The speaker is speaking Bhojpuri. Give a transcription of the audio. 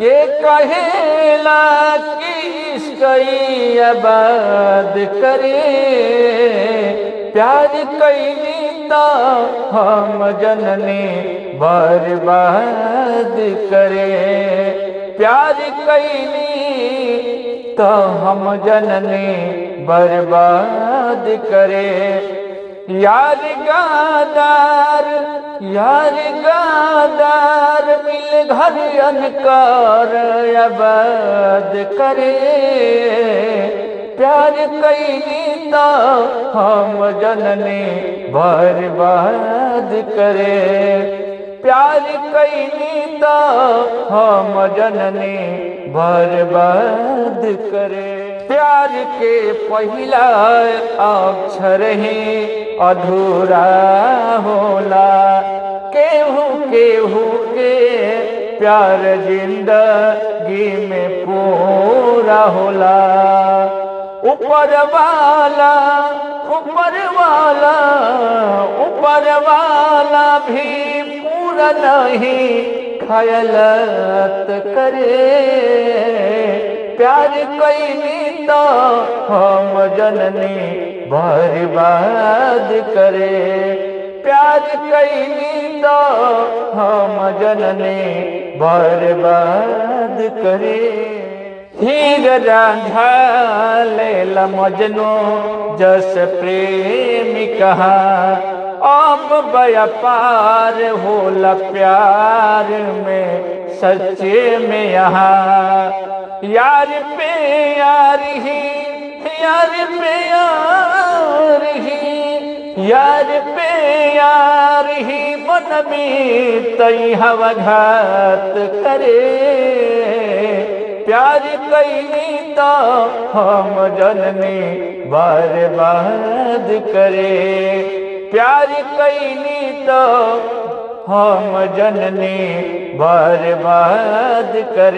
के कहेला कि इश्क़ आबाद करे। प्यार कैली तो हम जननी बर्बाद करे। प्यार कैली तो हम जननी बर्बाद करे। यार गादार मिल घर अनकार आबाद करे। प्यार कैली तो हम जननी बर्बाद करे। प्यार कैली तो हम जननी बर्बाद करे। प्यार के पहिला अक्षर ही अधूरा होला। केहू केहू के प्यार जिंदगी में पूरा होला। ऊपर वाला भी पूरा नहीं खयालत करे। प्यार कैली तो हम जननी बर्बाद करे। प्यार कैली तो हम जननी बर्बाद करे। हीर रांझा लैला मजनू जस प्रेमी कहा। अब व्यापार होला प्यार में सच्चे में यहाँ। यार पे यार ही मनमी तई हवा घात करे। प्यार कैली तो हम जननी बर्बाद करे। प्यार कैली तो हम जननी बर्बाद करे।